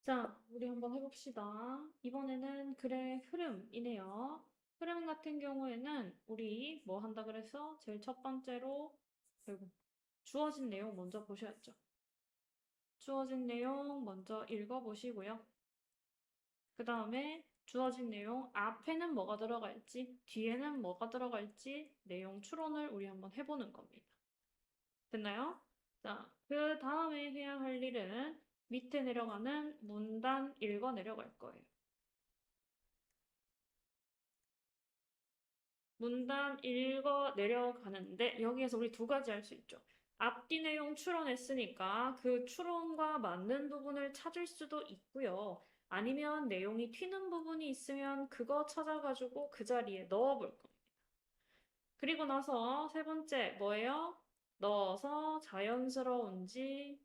자, 우리 한번 해봅시다. 이번에는 글의 흐름이네요. 흐름 같은 경우에는 우리 뭐 한다 그래서 제일 첫 번째로 아이고, 주어진 내용 먼저 보셔야죠. 주어진 내용 먼저 읽어보시고요. 그 다음에 주어진 내용 앞에는 뭐가 들어갈지 뒤에는 뭐가 들어갈지 내용 추론을 우리 한번 해보는 겁니다. 됐나요? 자, 그 다음에 해야 할 일은 밑에 내려가는 문단 읽어 내려갈 거예요. 문단 읽어 내려가는데 여기에서 우리 두 가지 할 수 있죠. 앞뒤 내용 추론했으니까 그 추론과 맞는 부분을 찾을 수도 있고요. 아니면 내용이 튀는 부분이 있으면 그거 찾아가지고 그 자리에 넣어볼 겁니다. 그리고 나서 세 번째 뭐예요? 넣어서 자연스러운지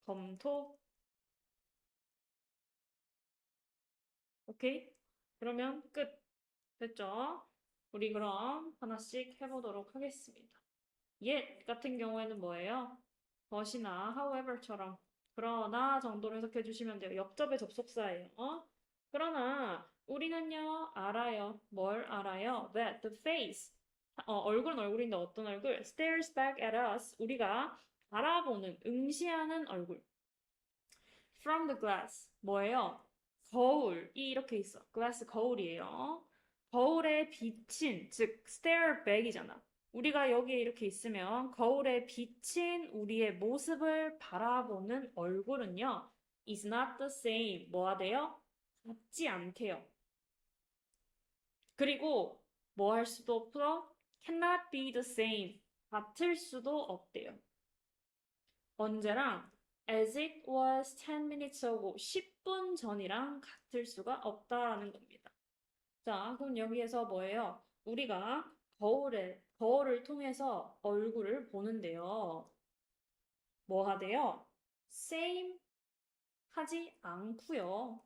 검토. 오케이? 그러면 끝. 됐죠? 우리 그럼 하나씩 해보도록 하겠습니다. yet 같은 경우에는 뭐예요? but이나 however처럼 그러나 정도로 해석해 주시면 돼요. 역접의 접속사예요. 그러나 우리는요 알아요. 뭘 알아요? That the face 얼굴은 얼굴인데 어떤 얼굴? Stares back at us 우리가 바라보는 응시하는 얼굴. From the glass 뭐예요? 거울이 이렇게 있어. glass 거울이에요. 거울에 비친 즉 stare back이잖아. 우리가 여기에 이렇게 있으면 거울에 비친 우리의 모습을 바라보는 얼굴은요. is not the same. 뭐 하대요? 같지 않대요. 그리고 뭐 할 수도 없어? cannot be the same. 같을 수도 없대요. 언제랑 as it was 10 minutes ago 10분 전이랑 같을 수가 없다라는 겁니다. 자, 그럼 여기에서 뭐예요? 우리가 거울을 통해서 얼굴을 보는데요. 뭐 하대요? same 하지 않고요.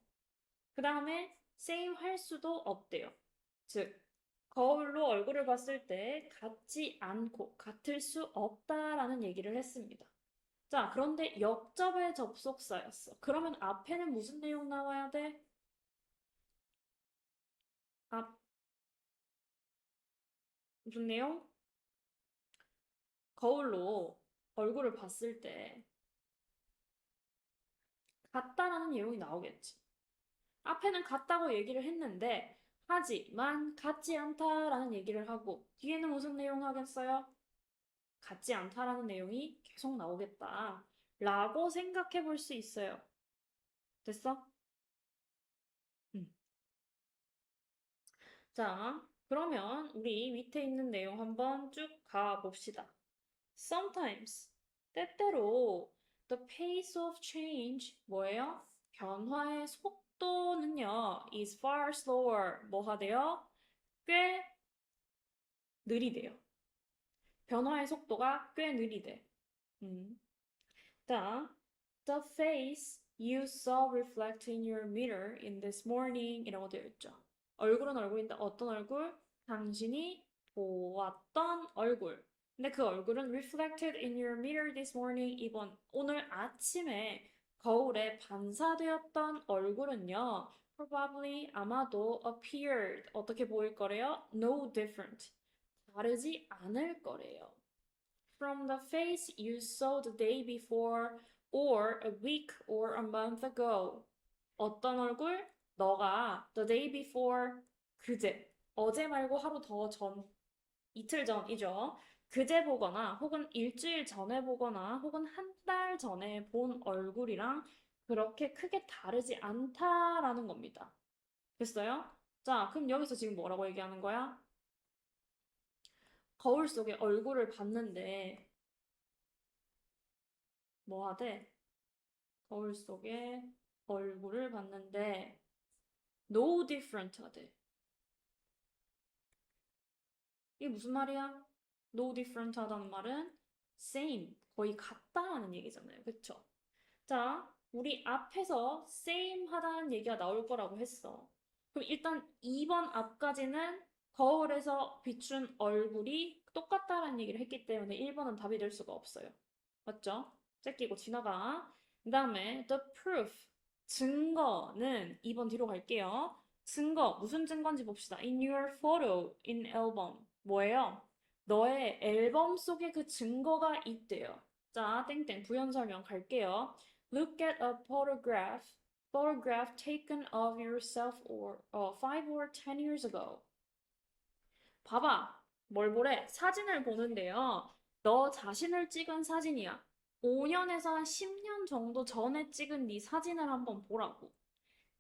그 다음에 same 할 수도 없대요. 즉, 거울로 얼굴을 봤을 때 같지 않고 같을 수 없다라는 얘기를 했습니다. 자, 그런데 역접의 접속사였어. 그러면 앞에는 무슨 내용 나와야 돼? 앞, 무슨 내용? 거울로 얼굴을 봤을 때 같다라는 내용이 나오겠지. 앞에는 같다고 얘기를 했는데 하지만 같지 않다라는 얘기를 하고 뒤에는 무슨 내용 하겠어요? 같지 않다라는 내용이 계속 나오겠다. 라고 생각해 볼 수 있어요. 됐어? 음. 자, 그러면 우리 밑에 있는 내용 한번 쭉 가봅시다. Sometimes, 때때로 the pace of change, 뭐예요? 변화의 속도는요, is far slower. 뭐 하대요? 꽤 느리대요. 변화의 속도가 꽤 느리대. 음. 자, the face you saw reflected in your mirror in this morning 이라고 되어 있죠. 얼굴은 얼굴인데 어떤 얼굴? 당신이 보았던 얼굴. 근데 그 얼굴은 reflected in your mirror this morning 오늘 아침에 거울에 반사되었던 얼굴은요. probably 아마도 appeared 어떻게 보일 거래요? no different 다르지 않을 거래요. From the face you saw the day before or a week or a month ago. 어떤 얼굴? 너가 the day before 그제 어제 말고 하루 더 전, 이틀 전이죠. 그제 보거나 혹은 일주일 전에 보거나 혹은 한 달 전에 본 얼굴이랑 그렇게 크게 다르지 않다라는 겁니다. 됐어요? 자, 그럼 여기서 지금 뭐라고 얘기하는 거야? 거울 속에 얼굴을 봤는데 뭐 하대? 거울 속에 얼굴을 봤는데 no different 하대. 이게 무슨 말이야? no different 하다는 말은 same, 거의 같다는 얘기잖아요. 그쵸? 자, 우리 앞에서 same 하다는 얘기가 나올 거라고 했어. 그럼 일단 2번 앞까지는 거울에서 비춘 얼굴이 똑같다라는 얘기를 했기 때문에 1번은 답이 될 수가 없어요. 맞죠? 째끼고 지나가. 그 다음에 the proof, 증거는 2번 뒤로 갈게요. 증거, 무슨 증거인지 봅시다. In your photo, in album. 뭐예요? 너의 앨범 속에 그 증거가 있대요. 자, 땡땡 부연 설명 갈게요. Look at a photograph taken of yourself 5 or 10 years ago. 봐봐. 뭘 보래? 사진을 보는데요. 너 자신을 찍은 사진이야. 5년에서 10년 정도 전에 찍은 네 사진을 한번 보라고.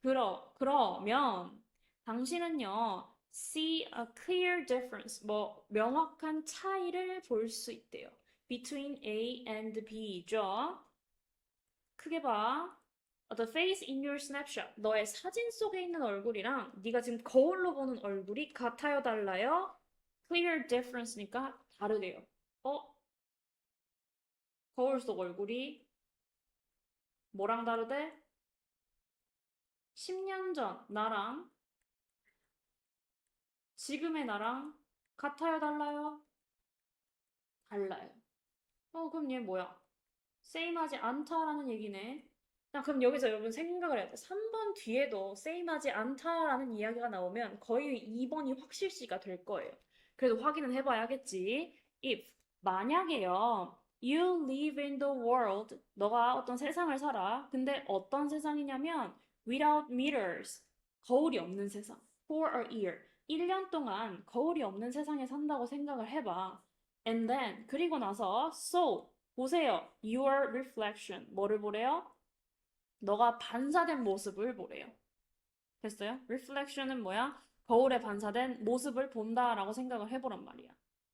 그러면 당신은요, see a clear difference, 뭐 명확한 차이를 볼 수 있대요. between A and B죠. 크게 봐. The face in your snapshot. 너의 사진 속에 있는 얼굴이랑 네가 지금 거울로 보는 얼굴이 같아요, 달라요? Clear difference니까 다르대요. 어? 거울 속 얼굴이 뭐랑 다르대? 10년 전 나랑 지금의 나랑 같아요, 달라요? 달라요. 그럼 얘 뭐야? 세임하지 않다라는 얘기네. 자, 그럼 여기서 여러분 생각을 해야 돼. 3번 뒤에도 세임하지 않다라는 이야기가 나오면 거의 2번이 확실시가 될 거예요. 그래도 확인은 해봐야겠지. If, 만약에요. You live in the world. 너가 어떤 세상을 살아. 근데 어떤 세상이냐면 without mirrors. 거울이 없는 세상. For a year. 1년 동안 거울이 없는 세상에 산다고 생각을 해봐. And then, 그리고 나서 so, 보세요. Your reflection. 뭐를 보래요? 너가 반사된 모습을 보래요. 됐어요? reflection은 뭐야? 거울에 반사된 모습을 본다라고 생각을 해보란 말이야.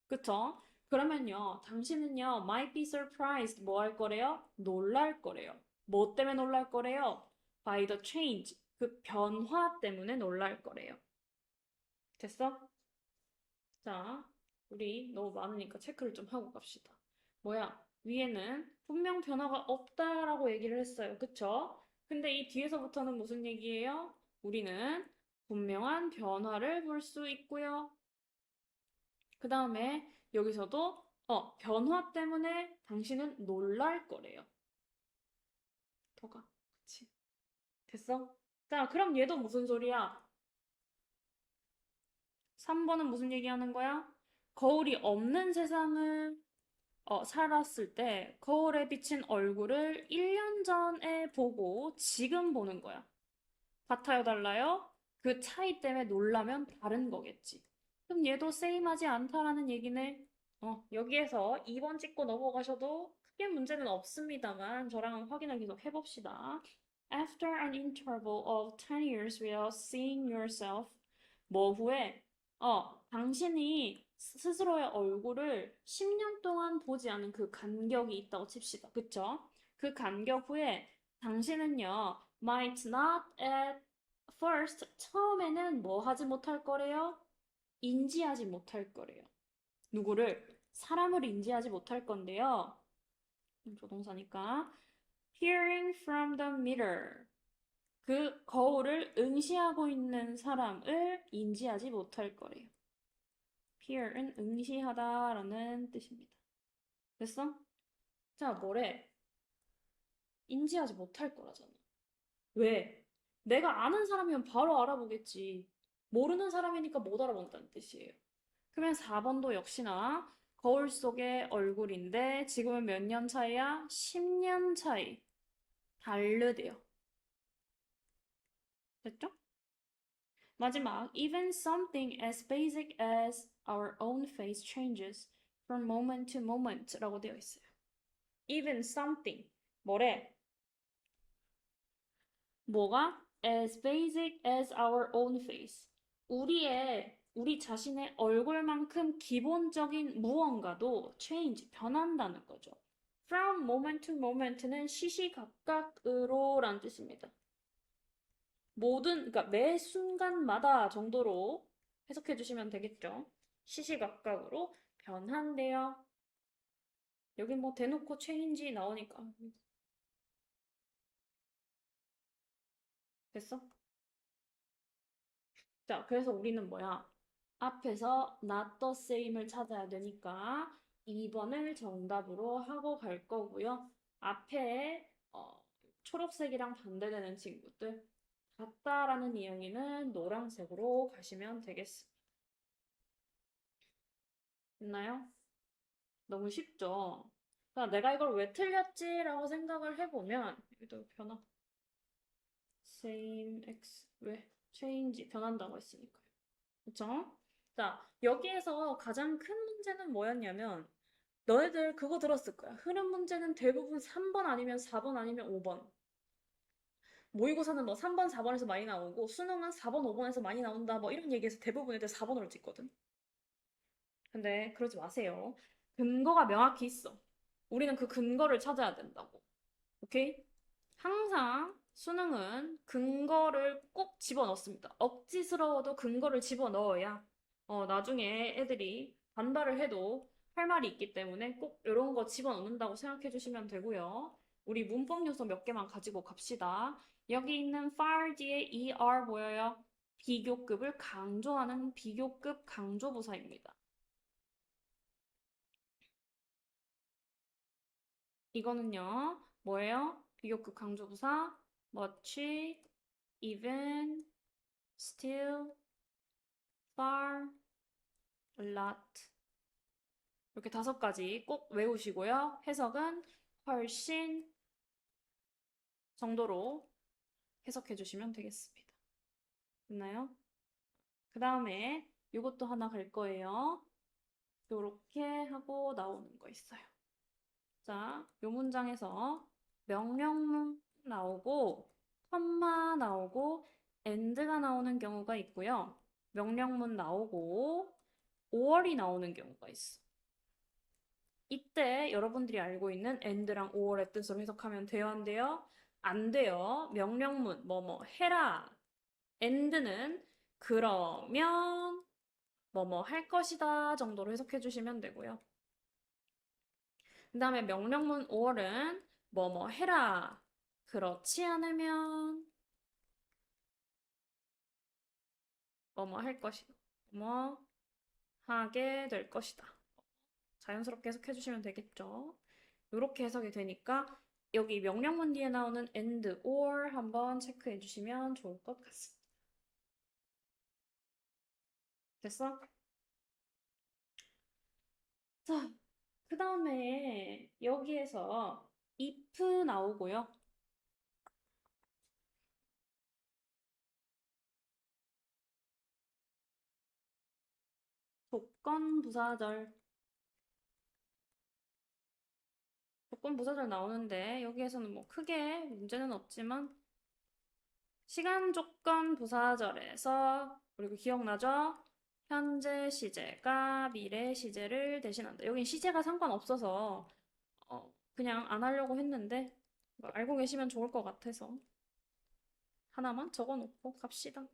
그쵸? 그러면요, 당신은요, might be surprised 뭐 할 거래요? 놀랄 거래요. 뭐 때문에 놀랄 거래요? by the change. 그 변화 때문에 놀랄 거래요. 됐어? 자, 우리 너무 많으니까 체크를 좀 하고 갑시다. 뭐야? 위에는 분명 변화가 없다라고 얘기를 했어요. 그쵸? 근데 이 뒤에서부터는 무슨 얘기예요? 우리는 분명한 변화를 볼 수 있고요. 그 다음에 여기서도 변화 때문에 당신은 놀랄 거래요. 더가. 그치? 됐어? 자, 그럼 얘도 무슨 소리야? 3번은 무슨 얘기하는 거야? 거울이 없는 세상을 살았을 때 거울에 비친 얼굴을 1년 전에 보고 지금 보는 거야. 같아요, 달라요? 그 차이 때문에 놀라면 다른 거겠지. 그럼 얘도 세임하지 않다라는 얘기네. 여기에서 2번 찍고 넘어가셔도 크게 문제는 없습니다만 저랑 확인을 계속 해봅시다. After an interval of 10 years without seeing yourself, 뭐 후에 당신이 스스로의 얼굴을 10년 동안 보지 않은 그 간격이 있다고 칩시다. 그쵸? 그 간격 후에 당신은요, might not at first, 처음에는 뭐 하지 못할 거래요? 인지하지 못할 거래요. 누구를? 사람을 인지하지 못할 건데요. 조동사니까. Peering from the mirror. 그 거울을 응시하고 있는 사람을 인지하지 못할 거래요. peer은 응시하다라는 뜻입니다. 됐어? 자, 뭐래? 인지하지 못할 거라잖아. 왜? 내가 아는 사람이면 바로 알아보겠지. 모르는 사람이니까 못 알아본다는 뜻이에요. 그러면 4번도 역시나 거울 속의 얼굴인데 지금은 몇 년 차이야? 10년 차이. 다르대요. 됐죠? 마지막, even something as basic as our own face changes from moment to moment 라고 되어 있어요. even something. 뭐래? 뭐가? as basic as our own face. 우리 자신의 얼굴만큼 기본적인 무언가도 change, 변한다는 거죠. from moment to moment는 시시각각으로 라는 뜻입니다. 그러니까 매 순간마다 정도로 해석해 주시면 되겠죠. 시시각각으로 변한대요. 여기 뭐 대놓고 change 나오니까. 됐어? 자, 그래서 우리는 뭐야? 앞에서 not the same을 찾아야 되니까 2번을 정답으로 하고 갈 거고요. 앞에 초록색이랑 반대되는 친구들. 같다라는 이야기는 노란색으로 가시면 되겠습니다. 됐나요? 너무 쉽죠? 자, 내가 이걸 왜 틀렸지라고 생각을 해보면 여기도 변화 same x 왜 change 변한다고 했으니까요. 그쵸? 자, 여기에서 가장 큰 문제는 뭐였냐면 너희들 그거 들었을 거야. 흐름 문제는 대부분 3번 아니면 4번 아니면 5번. 모의고사는 뭐 3번, 4번에서 많이 나오고 수능은 4번, 5번에서 많이 나온다. 뭐 이런 얘기에서 대부분 애들 4번으로 찍거든. 근데 그러지 마세요. 근거가 명확히 있어. 우리는 그 근거를 찾아야 된다고. 오케이? 항상 수능은 근거를 꼭 집어넣습니다. 억지스러워도 근거를 집어넣어야 나중에 애들이 반발을 해도 할 말이 있기 때문에 꼭 이런 거 집어넣는다고 생각해 주시면 되고요. 우리 문법 요소 몇 개만 가지고 갑시다. 여기 있는 far 뒤에 er 보여요? 비교급을 강조하는 비교급 강조부사입니다. 이거는요, 뭐예요? 비교급 강조부사, much, even, still, far, a lot. 이렇게 5가지 꼭 외우시고요. 해석은 훨씬 정도로 해석해 주시면 되겠습니다. 됐나요? 그 다음에 이것도 하나 갈 거예요. 이렇게 하고 나오는 거 있어요. 자, 이 문장에서 명령문 나오고 컴마 나오고 and가 나오는 경우가 있고요. 명령문 나오고 5월이 나오는 경우가 있어. 이때 여러분들이 알고 있는 and랑 5월의 뜻으로 해석하면 돼요, 안 돼요? 안 돼요. 명령문 뭐뭐 해라. and는 그러면 뭐뭐 할 것이다 정도로 해석해 주시면 되고요. 그 다음에 명령문 5월은 뭐뭐 해라. 그렇지 않으면 뭐뭐 할 것이다. 뭐 하게 될 것이다. 자연스럽게 해석해 주시면 되겠죠. 이렇게 해석이 되니까 여기 명령문 뒤에 나오는 and, or 한번 체크해 주시면 좋을 것 같습니다. 됐어? 자, 그 다음에 여기에서 if 나오고요. 조건 부사절. 조건 부사절 나오는데 여기에서는 뭐 크게 문제는 없지만 시간 조건 부사절에서 그리고 기억나죠? 현재 시제가 미래 시제를 대신한다. 여긴 시제가 상관없어서 그냥 안 하려고 했는데 뭐 알고 계시면 좋을 것 같아서 하나만 적어놓고 갑시다.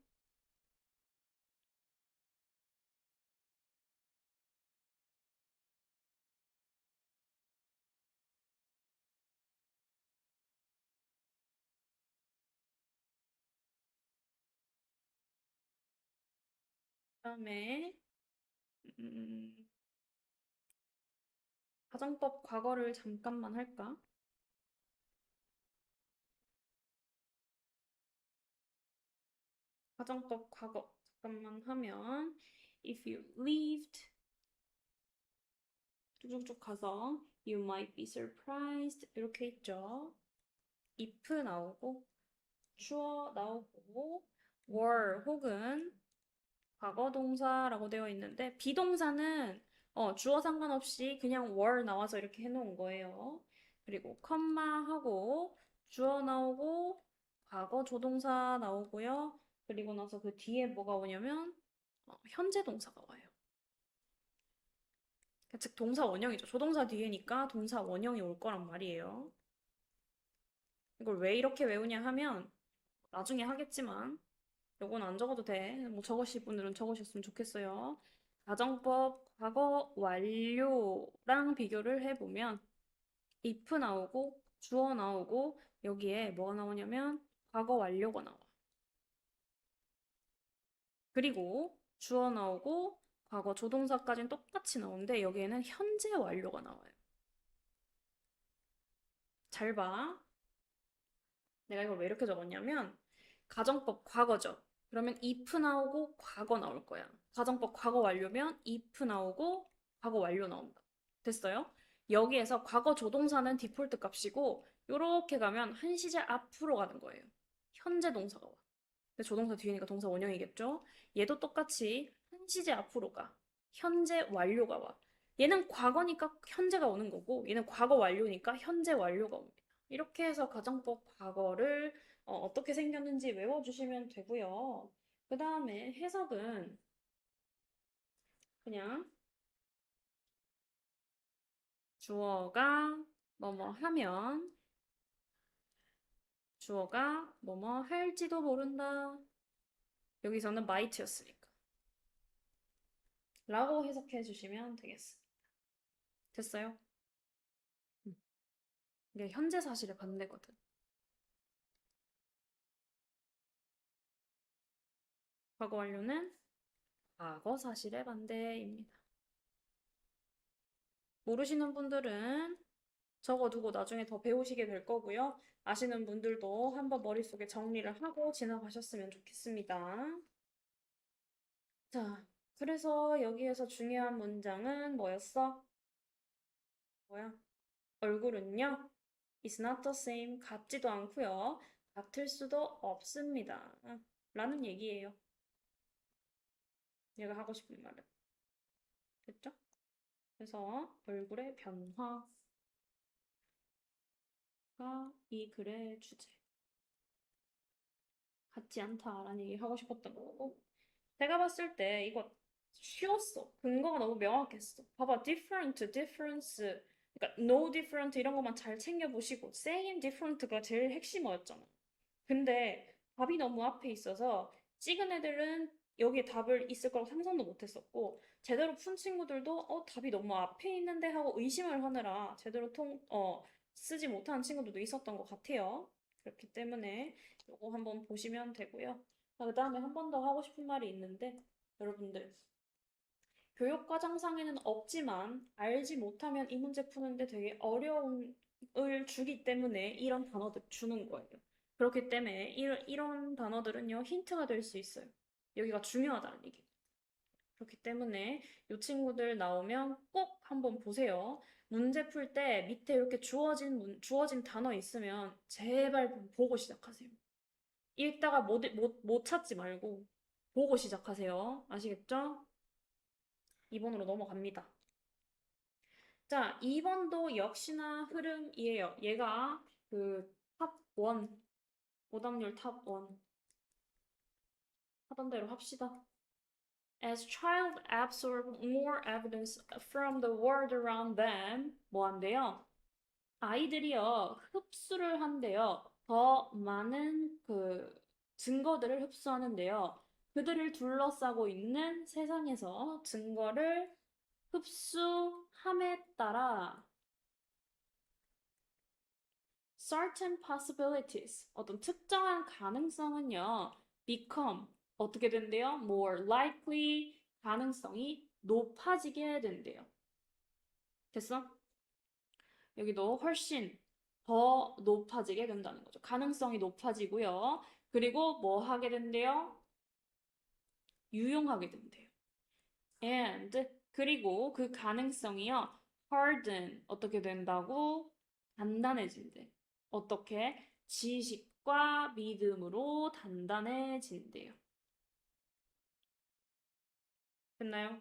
그다음에 가정법 과거를 잠깐만 할까? 가정법 과거 잠깐만 하면 if you lived 쭉쭉쭉 가서 you might be surprised 이렇게 있죠. if 나오고 주어 나오고 were 혹은 과거 동사라고 되어 있는데 비동사는 주어 상관없이 그냥 were 나와서 이렇게 해놓은 거예요. 그리고 컴마하고 주어 나오고 과거 조동사 나오고요. 그리고 나서 그 뒤에 뭐가 오냐면 현재 동사가 와요. 즉 동사 원형이죠. 조동사 뒤에니까 동사 원형이 올 거란 말이에요. 이걸 왜 이렇게 외우냐 하면 나중에 하겠지만 요건 안 적어도 돼. 뭐 적으실 분들은 적으셨으면 좋겠어요. 가정법 과거 완료랑 비교를 해보면 if 나오고 주어 나오고 여기에 뭐가 나오냐면 과거 완료가 나와. 그리고 주어 나오고 과거 조동사까지는 똑같이 나오는데 여기에는 현재 완료가 나와요. 잘 봐. 내가 이걸 왜 이렇게 적었냐면 가정법 과거죠. 그러면 if 나오고 과거 나올 거야. 가정법 과거 완료면 if 나오고 과거 완료 나온다. 됐어요? 여기에서 과거 조동사는 디폴트 값이고 요렇게 가면 한 시제 앞으로 가는 거예요. 현재 동사가 와. 근데 조동사 뒤에니까 동사 원형이겠죠? 얘도 똑같이 한 시제 앞으로 가. 현재 완료가 와. 얘는 과거니까 현재가 오는 거고 얘는 과거 완료니까 현재 완료가 옵니다. 이렇게 해서 가정법 과거를 떻게 생겼는지 외워주시면 되고요. 그 다음에 해석은 그냥 주어가 뭐뭐 하면 주어가 뭐뭐 할지도 모른다. 여기서는 might였으니까. 라고 해석해 주시면 되겠습니다. 됐어요? 이게 현재 사실의 반대거든. 과거 완료는 과거 사실의 반대입니다. 모르시는 분들은 적어두고 나중에 더 배우시게 될 거고요. 아시는 분들도 한번 머릿속에 정리를 하고 지나가셨으면 좋겠습니다. 자, 그래서 여기에서 중요한 문장은 뭐였어? 뭐야? 얼굴은요? It's not the same. 같지도 않고요. 같을 수도 없습니다. 라는 얘기예요. 얘가 하고 싶은 말은. 됐죠? 그래서 얼굴의 변화가 이 글의 주제. 같지 않다라는 얘기 하고 싶었던 거고. 제가 봤을 때 이거 쉬웠어. 근거가 너무 명확했어. 봐봐, different, difference, 그러니까 no different 이런 것만 잘 챙겨보시고 same, different가 제일 핵심어였잖아. 근데 답이 너무 앞에 있어서 찍은 애들은 여기에 답을 있을 거라고 상상도 못했었고 제대로 푼 친구들도 답이 너무 앞에 있는데 하고 의심을 하느라 제대로 쓰지 못하는 친구들도 있었던 것 같아요. 그렇기 때문에 이거 한번 보시면 되고요. 그 다음에 한 번 더 하고 싶은 말이 있는데 여러분들 교육과정상에는 없지만 알지 못하면 이 문제 푸는데 되게 어려움을 주기 때문에 이런 단어들 주는 거예요. 그렇기 때문에 이런 단어들은요 힌트가 될 수 있어요. 여기가 중요하다는 얘기. 그렇기 때문에 이 친구들 나오면 꼭 한번 보세요. 문제 풀 때 밑에 이렇게 주어진 단어 있으면 제발 보고 시작하세요. 읽다가 못 찾지 말고 보고 시작하세요. 아시겠죠? 2번으로 넘어갑니다. 자, 2번도 역시나 흐름이에요. 얘가 탑 1, 오답률 탑 1. 하던 대로 합시다. As child absorb more evidence from the world around them, 뭐 한대요? 아이들이요, 흡수를 한대요. 더 많은 증거들을 흡수하는데요. 그들을 둘러싸고 있는 세상에서 증거를 흡수함에 따라 certain possibilities, 어떤 특정한 가능성은요, become, 어떻게 된대요? more likely, 가능성이 높아지게 된대요. 됐어? 여기도 훨씬 더 높아지게 된다는 거죠. 가능성이 높아지고요. 그리고 뭐 하게 된대요? 유용하게 된대요. and, 그리고 그 가능성이요. harden, 어떻게 된다고? 단단해진대. 어떻게? 지식과 믿음으로 단단해진대요. 됐나요?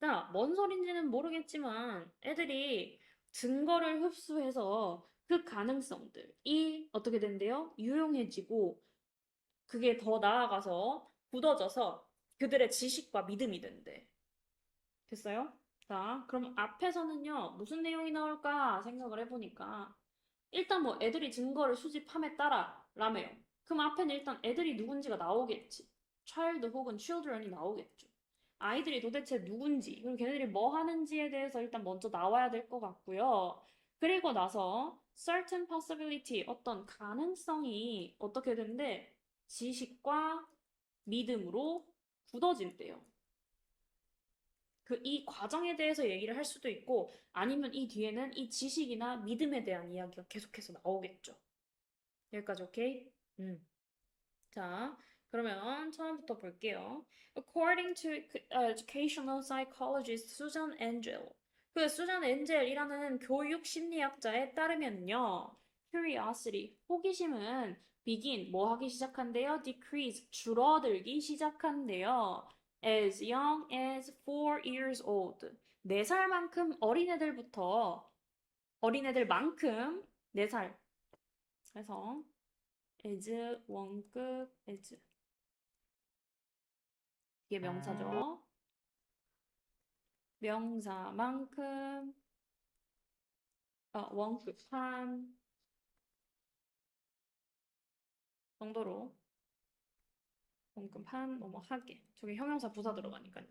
자, 뭔 소린지는 모르겠지만 애들이 증거를 흡수해서 그 가능성들이 어떻게 된대요? 유용해지고 그게 더 나아가서 굳어져서 그들의 지식과 믿음이 된대. 됐어요? 자, 그럼 앞에서는요, 무슨 내용이 나올까 생각을 해보니까 일단 뭐 애들이 증거를 수집함에 따라 라며요. 그럼 앞에는 일단 애들이 누군지가 나오겠지. child 혹은 children이 나오겠죠. 아이들이 도대체 누군지, 그리고 걔네들이 뭐 하는지에 대해서 일단 먼저 나와야 될 것 같고요. 그리고 나서 certain possibility, 어떤 가능성이 어떻게 된대? 지식과 믿음으로 굳어진대요. 이 과정에 대해서 얘기를 할 수도 있고, 아니면 이 뒤에는 이 지식이나 믿음에 대한 이야기가 계속해서 나오겠죠. 여기까지 오케이? 자, 그러면 처음부터 볼게요. According to educational psychologist Susan Angel. 그 수잔 엔젤이라는 교육 심리학자에 따르면요. Curiosity, 호기심은 begin, 뭐 하기 시작한대요? Decrease, 줄어들기 시작한대요. As young as 4 years old. 4살만큼 어린애들만큼 4살. 그래서 as 원급 as 이게 명사죠. 명사만큼 원급한 정도로 원급한 뭐뭐 하게. 저게 형용사 부사 들어가니까요.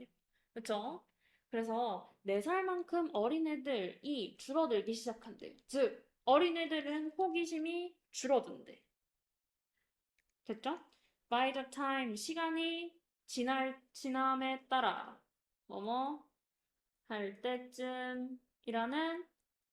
그렇죠? 그래서 4살만큼 어린애들이 줄어들기 시작한대. 즉, 어린애들은 호기심이 줄어든대. 됐죠? By the time 시간이 지남에 따라 뭐뭐 할 때쯤이라는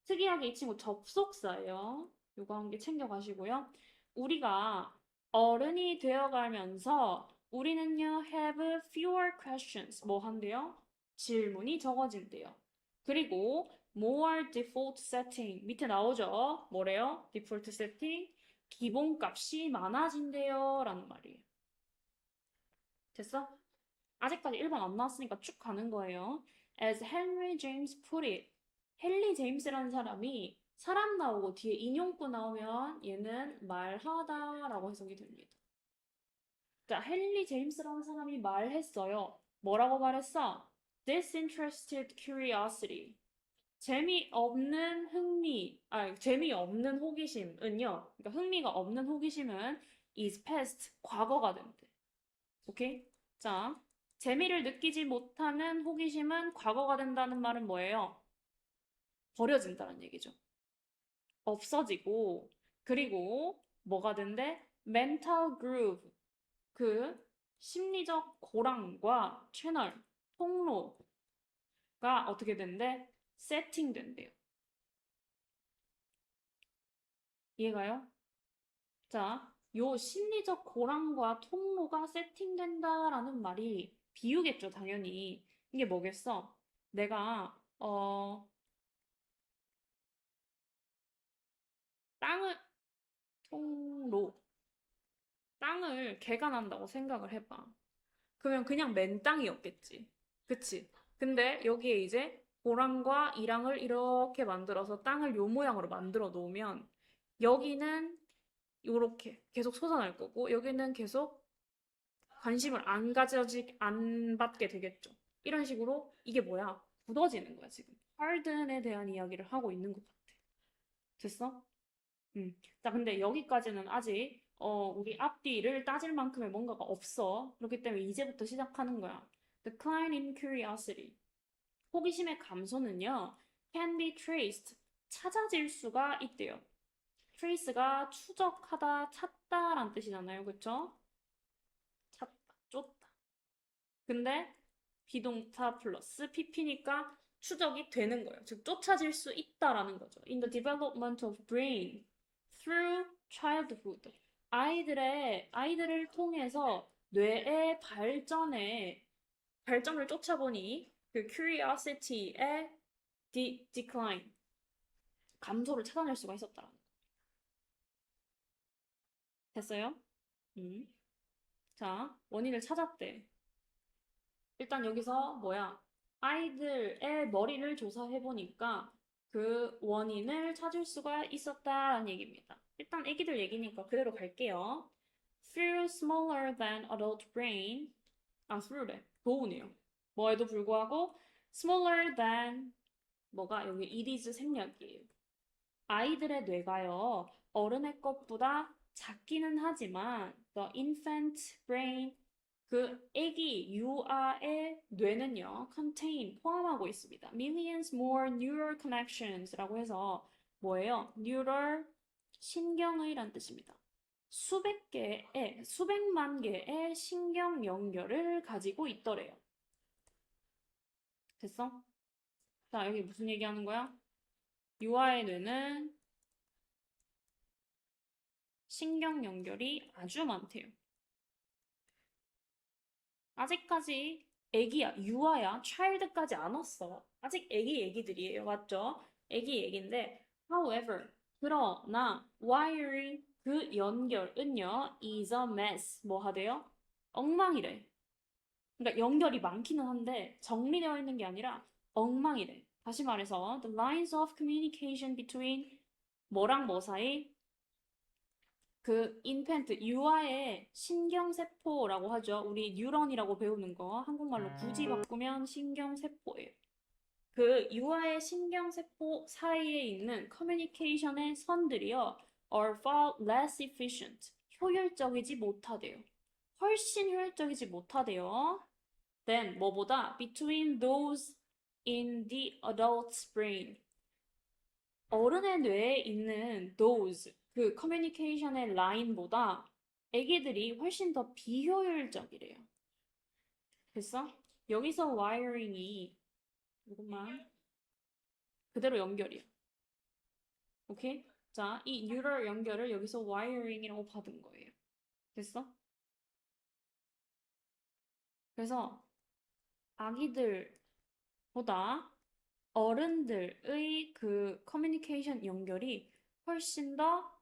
특이하게 이 친구 접속사예요. 요거 한 개 챙겨가시고요. 우리가 어른이 되어가면서 우리는요 have fewer questions 뭐 한대요? 질문이 적어진대요. 그리고 more default setting 밑에 나오죠? 뭐래요? default setting 기본값이 많아진대요 라는 말이에요. 됐어? 아직까지 1번 안 나왔으니까 쭉 가는 거예요. As Henry James put it. 헨리 제임스라는 사람이 사람 나오고 뒤에 인용구 나오면 얘는 말하다라고 해석이 됩니다. 자, 헨리 제임스라는 사람이 말했어요. 뭐라고 말했어? Disinterested curiosity. 재미없는 호기심은요. 그러니까 흥미가 없는 호기심은 is past, 과거가 된대. 오케이? 자, 재미를 느끼지 못하는 호기심은 과거가 된다는 말은 뭐예요? 버려진다는 얘기죠. 없어지고, 그리고 뭐가 된대? mental groove, 그 심리적 고랑과 채널, 통로가 어떻게 된대? 세팅된대요. 이해가요? 자, 요 심리적 고랑과 통로가 세팅된다라는 말이 비유겠죠, 당연히. 이게 뭐겠어? 내가 땅을 통로 땅을 개간한다고 생각을 해봐. 그러면 그냥 맨 땅이었겠지. 그치? 근데 여기에 이제 고랑과 이랑을 이렇게 만들어서 땅을 요 모양으로 만들어 놓으면 여기는 요렇게 계속 솟아날 거고 여기는 계속 관심을 안 받게 되겠죠. 이런 식으로 이게 뭐야? 굳어지는 거야, 지금. harden에 대한 이야기를 하고 있는 것 같아. 됐어? 자, 근데 여기까지는 아직 우리 앞뒤를 따질 만큼의 뭔가가 없어. 그렇기 때문에 이제부터 시작하는 거야. Decline in curiosity. 호기심의 감소는요, can be traced. 찾아질 수가 있대요. trace가 추적하다, 찾다란 뜻이잖아요. 그쵸? 찾다, 쫓다. 근데 비동사 플러스 pp니까 추적이 되는 거예요. 즉 쫓아질 수 있다라는 거죠. In the development of brain through childhood. 아이들을 통해서 뇌의 발전을 쫓아보니 그 curiosity의 decline, 감소를 찾아낼 수가 있었다. 됐어요? 음. 자, 원인을 찾았대. 일단 여기서 뭐야? 아이들의 머리를 조사해보니까 그 원인을 찾을 수가 있었다라는 얘기입니다. 일단 애기들 얘기니까 그대로 갈게요. Through smaller than adult brain. through래. 도우네요. 뭐에도 불구하고 smaller than 뭐가 여기 it is 생략이에요. 아이들의 뇌가요. 어른의 것보다 작기는 하지만 the infant brain 그 아기 유아의 뇌는요, contain 포함하고 있습니다. Millions more neural connections라고 해서 뭐예요? neural 신경의란 뜻입니다. 수백만 개의 신경 연결을 가지고 있더래요. 됐어? 자, 여기 무슨 얘기하는 거야? 유아의 뇌는 신경 연결이 아주 많대요. 아직까지 애기야, 유아야, child까지 안 왔어. 아직 애기들이에요. 맞죠? 애기인데, however, 그러나, wiring, 그 연결은요, is a mess. 뭐 하대요? 엉망이래. 그러니까 연결이 많기는 한데, 정리되어 있는 게 아니라, 엉망이래. 다시 말해서, the lines of communication between 뭐랑 뭐 사이? 그 인펜트, 유아의 신경세포라고 하죠. 우리 뉴런이라고 배우는 거 한국말로 굳이 바꾸면 신경세포예요. 그 유아의 신경세포 사이에 있는 커뮤니케이션의 선들이요. are far less efficient. 효율적이지 못하대요. 훨씬 효율적이지 못하대요. than 뭐보다 between those in the adult's brain. 어른의 뇌에 있는 those, 그 커뮤니케이션의 라인보다 애기들이 훨씬 더 비효율적이래요. 됐어? 여기서 와이어링이 이것만 그대로 연결이야. 오케이? 자, 이 뉴럴 연결을 여기서 와이어링이라고 받은 거예요. 됐어? 그래서 아기들보다 어른들의 그 커뮤니케이션 연결이 훨씬 더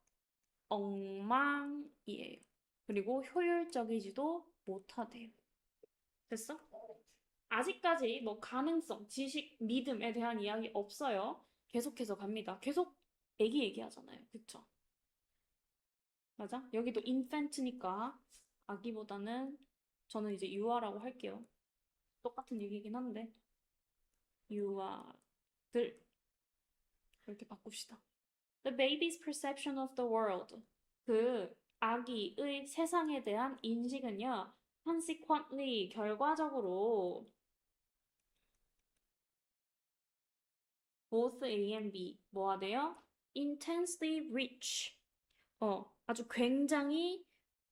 엉망이에요. 그리고 효율적이지도 못하대요. 됐어? 아직까지 뭐 가능성, 지식, 믿음에 대한 이야기 없어요. 계속해서 갑니다. 계속 애기 얘기하잖아요. 그쵸? 맞아? 여기도 infant니까 아기보다는 저는 이제 유아라고 할게요. 똑같은 얘기긴 한데 유아들 이렇게 바꿉시다. The baby's perception of the world. 그 아기의 세상에 대한 인식은요. consequently 결과적으로 both A and B 뭐 하대요? intensely rich. 아주 굉장히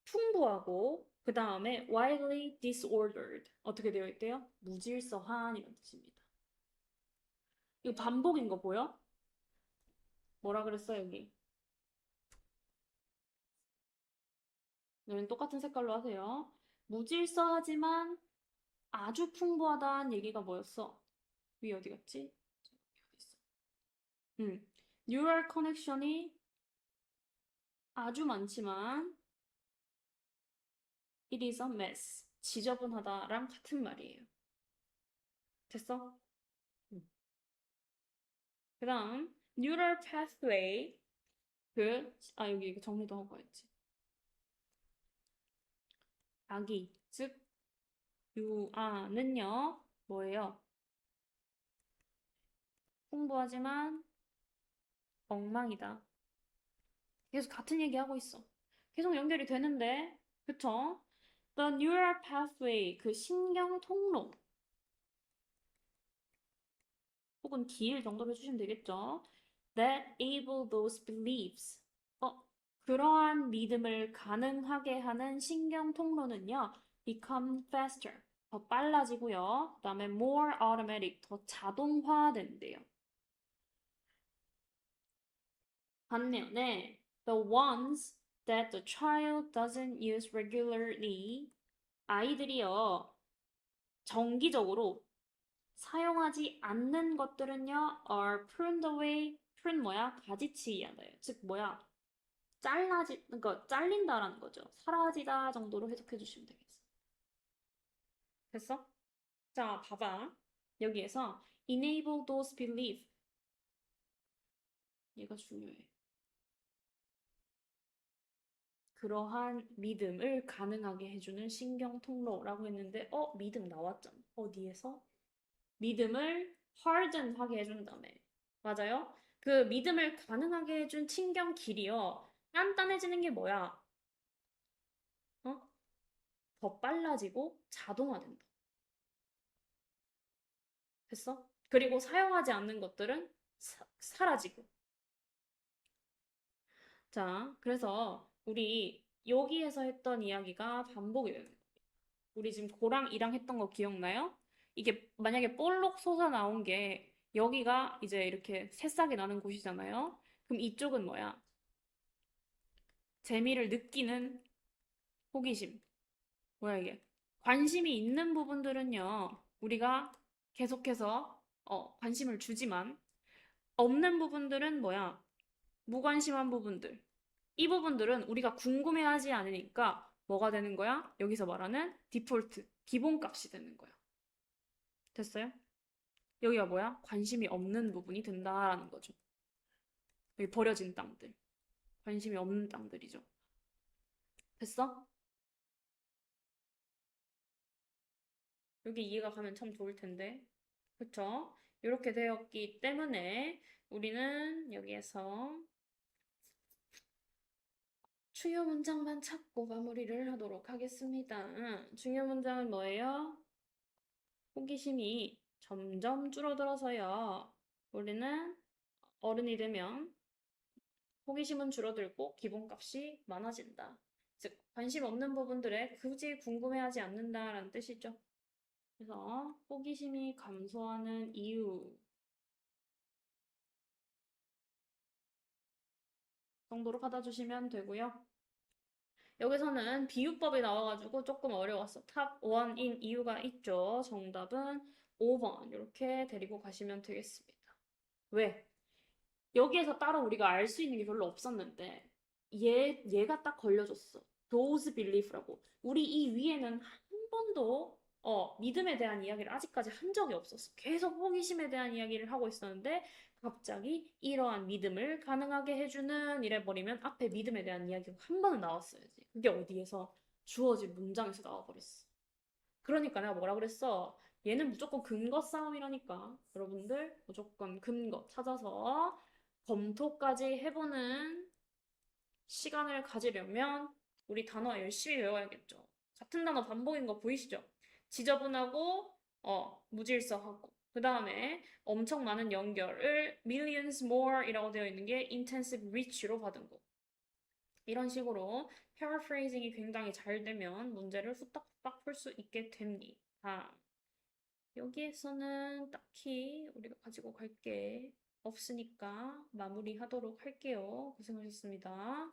풍부하고 그 다음에 widely disordered. 어떻게 되어 있대요? 무질서한 이런 뜻입니다. 이거 반복인 거 보여? 뭐라 그랬어 여기? 여기는 똑같은 색깔로 하세요. 무질서하지만 아주 풍부하다는 얘기가 뭐였어? 위 어디 갔지? 어디 있어? 뉴럴 커넥션이 아주 많지만 it is a mess. 지저분하다랑 같은 말이에요. 됐어? 그 다음 neural pathway 여기 이거 정리도 하고 있지. 아기, 즉 유아는요 뭐예요? 풍부하지만 엉망이다. 계속 같은 얘기 하고 있어. 계속 연결이 되는데, 그쵸? The neural pathway, 그 신경 통로. 혹은 길 정도로 해주시면 되겠죠? That enable those beliefs. 그러한 믿음을 가능하게 하는 신경 통로는요, become faster. 더 빨라지고요. 그 다음에 more automatic. 더 자동화된대요. 반면에 the ones that the child doesn't use regularly 아이들이요 정기적으로 사용하지 않는 것들은요 are pruned away prune 뭐야? 가지치기 하다요. 즉 뭐야? 그러니까 잘린다라는 거죠. 사라지다 정도로 해석해 주시면 되겠어. 됐어? 자, 봐봐. 여기에서 enable those belief 얘가 중요해. 그러한 믿음을 가능하게 해주는 신경 통로라고 했는데, 믿음 나왔잖아. 어디에서? 믿음을 harden하게 해준다며. 맞아요? 그 믿음을 가능하게 해준 신경 길이요. 단단해지는 게 뭐야? 어? 더 빨라지고 자동화된다. 됐어? 그리고 사용하지 않는 것들은 사라지고. 자, 그래서 우리 여기에서 했던 이야기가 반복이 되는 거예요. 우리 지금 고랑 이랑 했던 거 기억나요? 이게 만약에 볼록 솟아 나온 게 여기가 이제 이렇게 새싹이 나는 곳이잖아요. 그럼 이쪽은 뭐야? 재미를 느끼는 호기심. 뭐야 이게? 관심이 있는 부분들은요, 우리가 계속해서 관심을 주지만 없는 부분들은 뭐야? 무관심한 부분들. 이 부분들은 우리가 궁금해하지 않으니까 뭐가 되는 거야? 여기서 말하는 디폴트, 기본값이 되는 거야. 됐어요? 여기가 뭐야? 관심이 없는 부분이 된다라는 거죠. 여기 버려진 땅들. 관심이 없는 땅들이죠. 됐어? 여기 이해가 가면 참 좋을 텐데. 그쵸? 이렇게 되었기 때문에 우리는 여기에서 중요 문장만 찾고 마무리를 하도록 하겠습니다. 중요 문장은 뭐예요? 호기심이 점점 줄어들어서요. 우리는 어른이 되면 호기심은 줄어들고 기본값이 많아진다. 즉, 관심 없는 부분들에 굳이 궁금해하지 않는다라는 뜻이죠. 그래서 호기심이 감소하는 이유 정도로 받아주시면 되고요. 여기서는 비유법이 나와가지고 조금 어려웠어. 탑 1인 이유가 있죠. 정답은 5번 이렇게 데리고 가시면 되겠습니다. 왜? 여기에서 따로 우리가 알 수 있는 게 별로 없었는데 얘가 딱 걸려줬어. Those belief라고. 우리 이 위에는 한 번도 믿음에 대한 이야기를 아직까지 한 적이 없었어. 계속 호기심에 대한 이야기를 하고 있었는데 갑자기 이러한 믿음을 가능하게 해주는 이래버리면 앞에 믿음에 대한 이야기가 한 번은 나왔어야지. 그게 어디에서? 주어진 문장에서 나와버렸어. 그러니까 내가 뭐라 그랬어? 얘는 무조건 근거 싸움이라니까. 여러분들 무조건 근거 찾아서 검토까지 해보는 시간을 가지려면 우리 단어 열심히 외워야겠죠. 같은 단어 반복인 거 보이시죠? 지저분하고 무질서하고 그 다음에 엄청 많은 연결을 millions more 이라고 되어 있는 게 intensive reach로 받은 거. 이런 식으로 paraphrasing이 굉장히 잘 되면 문제를 후딱후딱 풀 수 있게 됩니다. 여기에서는 딱히 우리가 가지고 갈 게 없으니까 마무리하도록 할게요. 고생하셨습니다.